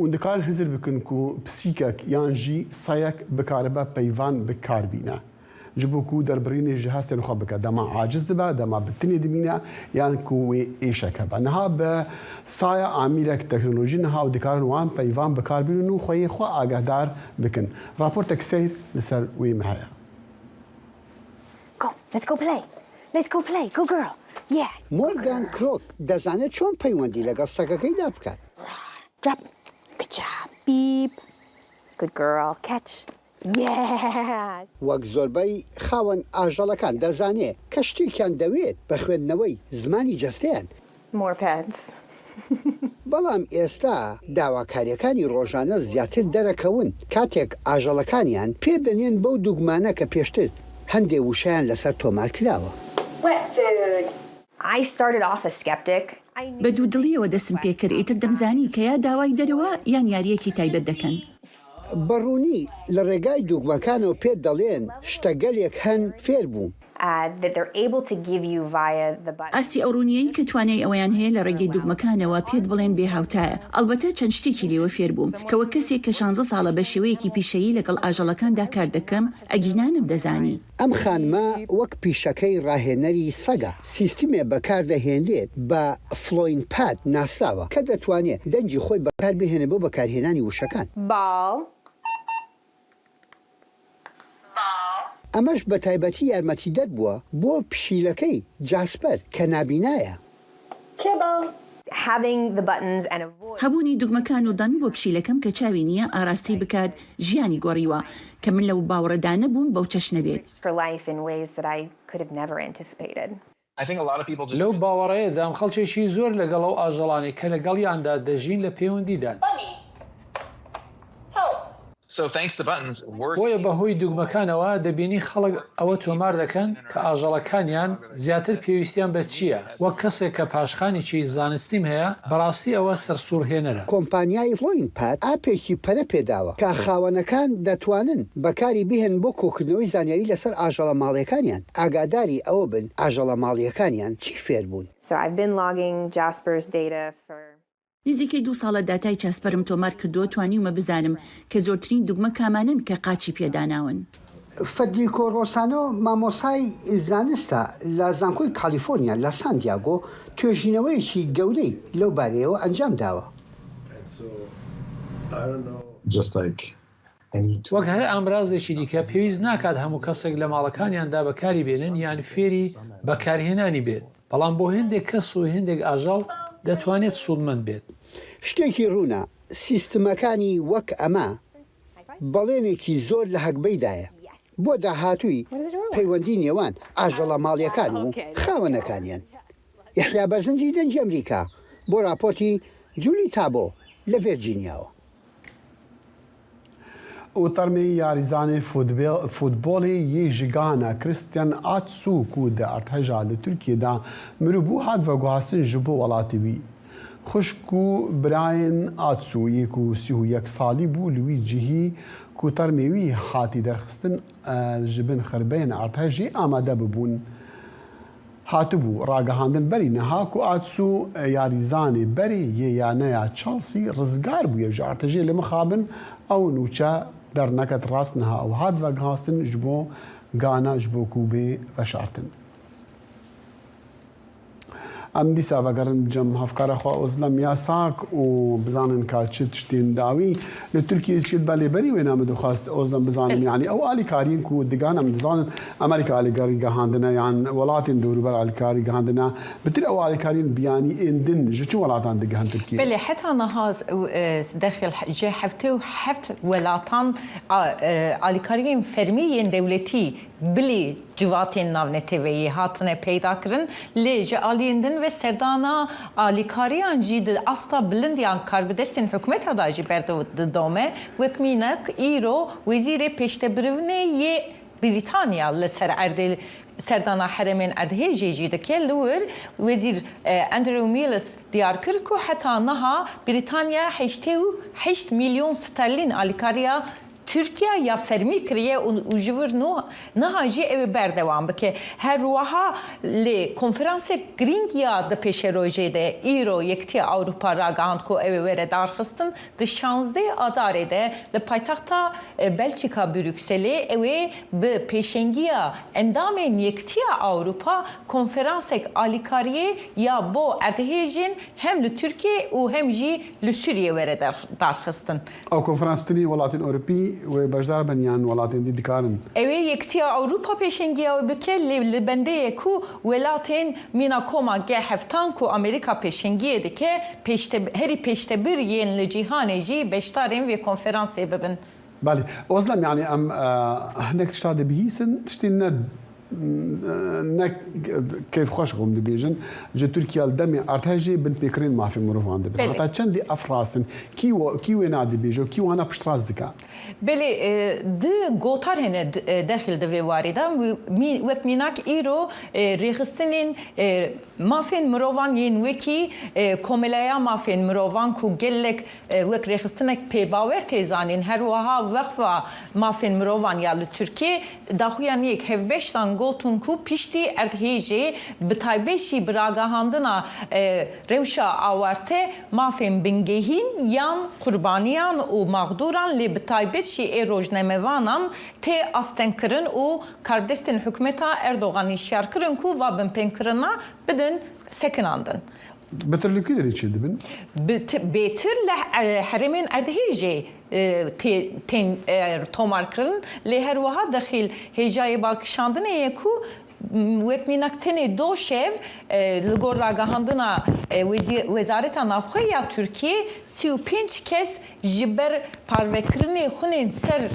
وندکار هزر بکن و پسیکێک یان ژی سەیەک بکاربە پەیوان بکاربینە ji bo ku derbarînê ji hestên xwe bike dema aciz dibe dema bi tinê dimîne yan ku wê êşek hebe niha bi saya amîrek teknolojî niha û dikarin wan peyvan bikarbînin û xweyê xwe agehdar bikin. Raportek seyr li ser wê me heye. Go, let's go play. Let's go play. Go girl. Yeah. Morgan Krok دەزانێت چۆن پەیوەندی لەگەڵ سەگەکەیدا بکات. Drop. Good job. Beep. Good girl. Catch. Yeah. وەک زۆربەی خاوەن ئاژەڵەکان دەزانێت کە شتێکیان دەوێت بە خوێندنەوەی زمانی جەستەیان. More pets. بەڵام ئێستا داواکاریەکانی ڕۆژانە زیاتر دەرەکەون کاتێک ئاژەڵەکانیان پێدەنێن بەو دوگمانە کە پێشتر هەندێک وشیان لەسەر تۆمار کراوە. I started off a skeptic. بە دوودڵیەوە دەسم پێکرد ئیتر دەمزانی کە یا داوای دەرەوە یان یاریەکی تایبەت دەکەن. بەڕوونی لە ڕێگای دوگمەکانەوە پێ دەڵێن شتەگەلێک هەن فێر بوون. That they're able to give you via the button. ئاستی ئەوڕونیەی کە توانای ئەویان هەیە لە ڕێگەی دوگمەکانەوە پێت بڵێن بێ هاوتایە. ئەلبەتە چەند شتێکی لێوە فێر بووم کەوە کەسێک کە 16 ساڵە بە شێوەیەکی پیشەیی لەگەڵ ئاژەڵەکاندا کار دەکەم ئەگینانم دەزانی. ئەم خانمە وەک پیشەکەی ڕاهێنەری سەگە سیستیمێ بەکاردەهێنرێت بە فلۆین پاد ناسراوە کە دەتوانێت دەنجی خۆی بەکار بهێنێ بۆ بەکارهێنانی وشەکان. ئەمەش بە تایبەتی یارمەتیدەر بووە بۆ پشیلەکەی جاسپەر کە نابینایە. هەبوونی دوگمەکان و دەن بۆ پشیلەکەم کە چاوی نییە ئاراستی بکات ژیانی گۆڕیوە کە من لەو باوەڕەدا نەبووم بەو چەشنە بێت. لەو باوەڕەیەدا ئەم خەڵکێکی زۆر لەگەڵ ئەو ئاژەڵانی کە لەگەڵیاندا دەژین لە پەیوەندیدان. بۆیە بەهۆی دوگمەکانەوە دەبینی خەڵک ئەوە تۆمار دەکەن کە ئاژەڵەکانیان زیاتر پێویستیان بە چییە وەک کەسێک کە پاشخانێکی زانستیم هەیە بەڕاستی ئەوە سەرسوورهێنەرە. کۆمپانیای فلۆین پاد ئاپێکی پەرە پێداوە کە خاوەنەکان دەتوانن بەکاری بهێن بۆ کۆکردنەوەی زانیاری لەسەر ئاژەڵە ماڵیەکانیان ئاگاداری ئەوە بن ئاژەڵە ماڵیەکانیان چی فێر بوون. نزیکەی 2 ساڵە داتای چاسپەرم تۆمار کردو توانیومە بزانم کە زۆرترین دوگمە کامانن کە قاچی پێداناون. فەدریکۆ ڕۆسانۆ مامۆسای زانستە لە زانکۆی کالیفۆرنیا لە سانتیاگۆ توێژینەوەیەکی گەورەی لەو بارەیەوە ئەنجام داوە. وەک هەر ئامرازێکی دیکە پێویست ناکات هەموو کەسێک لە ماڵەکانیاندا بەکاری بێنن یان فێری بەکارهێنانی بێت بەڵام بۆ هێندێک کەس و هێندێک ئاژەڵ دەتوانێت سوودمەند بێت. شتێکی ڕوونە سیستمەکانی وەک ئەمە بەڵێنێکی زۆر لە هەکبەیدایە بۆ داهاتووی پەیوەندی نێوان ئاژەڵە ماڵیەکان و خاوەنەکانیان. یحیا بەرزنجی دەنگی ئەمریکا بۆ راپۆرتی جولی تابۆ لە ڤێرجینیاوە. O termê yarizanê futbolê yê jigana Christian Atsu ku di artêşa li Tirkiyeyê de mirîbû hat veguhastin ji bo welatê wî. خوشک و براین ئاتسو 31 ساڵی بوو لوی جیهی کو تەرمێوی هاتی دەرخستن ji bin xirبەیەن ئارتەژی ئامادە ببوون. هاتبوو ڕاگەهاندن بەری نەها و ئاتسو یاریزانێ بەری یەیانەیە چاڵسی ڕزگار بووە ژ ئارتەژێ لە مخابن ئەو نوچە دەرنەکەت ڕاست نەها و هات ڤەگهاستن ji بۆ گانە ji بۆ کوبێ بەشارتن. ئەم دیسا ڤەگەرن جەم هەفکارەخوا ئۆزلەم یاساک و بزانن کا چ تشتێن داوی لە تورکیە چێت بە لێبەری وێ نامە دەخواست ئۆزلەم بزانم یعنی ئەو ئالیکارین و دگانم دزانن ئەمریکا ئالیکاری گەهاندنە یان وڵاتین دووروبەر ئالیکاری گەهاندنە بتر ئەو ئالیکارین بیانی ئێندن ji چ وڵاتان دگەهن تورکیە بله حتی نهاز داخل جه هفته و هفت ولاتان آلیکارین فرمیین دولتی بلی جواتین ناونتوی هاتنه پیدا کرن لی جالیندن و سردانا آلیکاریان جید استا بلندیان کار بدستین حکومت داجی برده دومه وکمینک ایرو وزیر پیشتبرونه یه بریتانیا لسر اردل سردانا حرمین اردهیجی جید که لور وزیر اندرو میلس دیار کرد که حتی نها بریتانیا 8 میلیون سترلین آلیکاریا Türkiye ya fermi kriye u jivir nahacı evi berdevam bike her ruha le konferanse gring ya da peşe rojede İro yekti Avrupa ragant ko evi vere darxıstin de şansde adarede le paytaxta Belçika Brüksel'e evi be peşengiya endamen yekti Avrupa konferanse alikariye ya bo erdehejin hem le Türkiye u hem ji le Suriye vere darxıstin. O konferansini welatin Avrupi و بەشدار بەنیان وڵاتێندی دکارن. ئەوێ یەکتیا ئەوروپا پێشنگیاوە بکە لە بەندەیە و وڵاتێن مینا کۆما گە هەفتان و ئەمریکا پێشنگیە دکە هەری پێشتەبر یەن لە جیهانێژی بەشدارێن وێ کۆنفێرانسێ ببن. بالی ئۆزلەم یعنی ئەم هەندێک تشتا دەبیهیسن تشتین كيف خوش قوم دبيجن جا تركيا الدمي ارتاجي بنت بكرين ما في مروفان دبي حتى چندي افراسن كيو نادي بيجو كيو انا بشتراز دكا بله د گوتار هنه داخل دوی وارده وقت میناک ایرو ریخستنین مافین مروان ین وکی کوملیا مافین مروان کو گلک وک ریخستنک پیباور تیزانین هر وها وقفا مافین مروان یالو ترکیه داخویان یک هفبشتان گوتون کو پشتی ارتهیجی بتایبشی براگاهاندنا روشا آورته مافین بنگهین یان قربانیان و مغدوران لی بتایبش شی روزنامه‌وانان ته آستن کرن و کاردستن حکومتا اردوغانی شیار کرن کو و بمپن کرنا بدن سکناندن. بتر لکی داری چی دبن؟ بتر لحرمین اردهیجی تین تومار کرن لی هر وها داخل هجای بالکشاندنه یکو وقت میناکتنی دو شev لگور راگاهاندنا وزارت نافخه ترکیه 35 کس جبر پاروکرنی خونین سر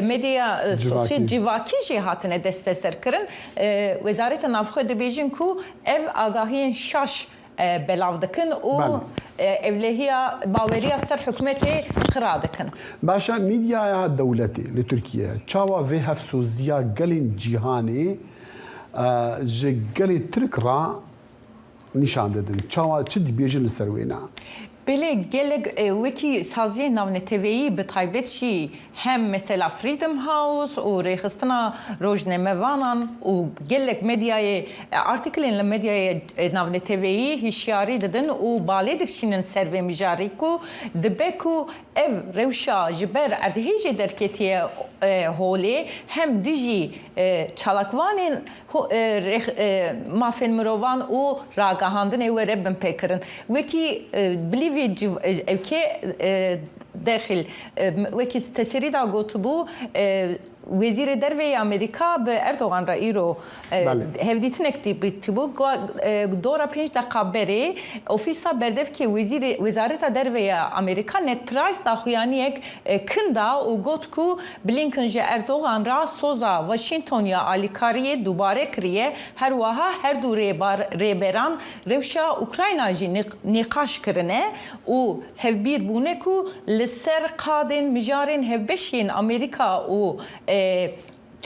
مدیا سوسیال جیواکی جهاتنه دسته سر کرن وزارت نافخه دبیجن کو ev آگاهی شاش بلاو دکن و evlehiya baveriya ser hükümeti xira dikin. Başa medyaya devleti li Türkiye çawa ve hevsuzya gelin cihani ji gelê Türk ra nişan dedin. Çawa çi dibêjin li ser wêna? Bele gelek wekî saziye navneteviyî bi taybet jî hem mesela Freedom House û rêxistina rojnamevanan û gelek medyayê artikelên li medyayê navneteviyî hişyarî didin û balê dikişînin ser vê mijarî ku dibe ku ev rewşa ji ber erdhêjê derketiye holê hem dijî çalakvanên mafên mirovan û ragahandinê were bin pêkirin. Wekî bilîvê evkê داخل وکی تسریدا گوتبو وزیر دروی امریکا به اردوغان را ایرو هفدیتنک دیبیتبو دورا 5 دقیقه بری اوفیسا بردف که وزارت دروی امریکا نت پرایس داخویانی یک کندا و گوت کو بلینکن جه اردوغان را سوزا واشنطن یا آلیکاری دوباره کریه هر وها هر دو ریبران روشا اوکراینا جی نقاش کرنه و هفبیر بونه کو لسر قادن مجارن هفبشین امریکا و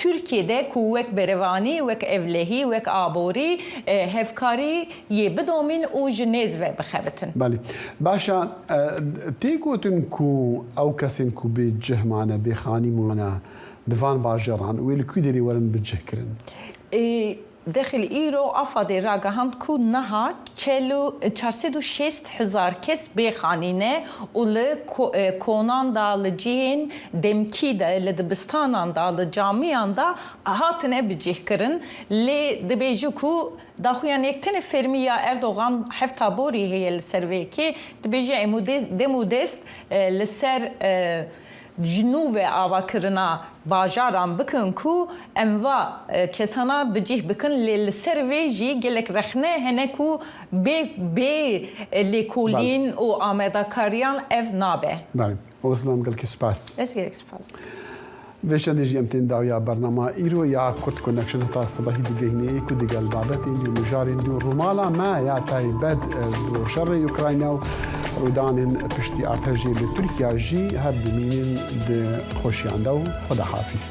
Türkiye'de ku wek berevani, wek evlehî, wek aborî, hevkarî yê bidomîn û ji nêz ve bixebitin. Belî. Başa tê gotin ku ew kesên ku bê cih mane, bê xanî mane li van bajaran wê li ku derê werin bi cih kirin? داخل ایرو افاده راگهاند کو نها 406,000 کس بخانینه و ل کونان دا لجین دمکی دا لدبستانان دا لجامیان دا هاتنه بجه کرن ل دبیجو کو دا خویان یکتن فرمیا اردوغان هفتا بوری هی السروی که دبیجه دمودست لسر جنوب آواکرنا باجاران بکن کو اموا کسانا بجیه بکن لیل سرویجی گلک رخنه هنه کو بی لیکولین و آمده کاریان اف نابه. بله. وصلنا قلك سپاس. اسكيلك سپاس. ویشان دیجی امتن داویا برنامه ایرو یا کورت کنکشن تا صباحی دیگهنی کو دیگل بابت این مجارین دو رومالا ما یا تایبد دو شر اوکراینیا و رودان پشتی ارتجی به ترکیه جی هر دمین د خوشیانده و خدا حافظ.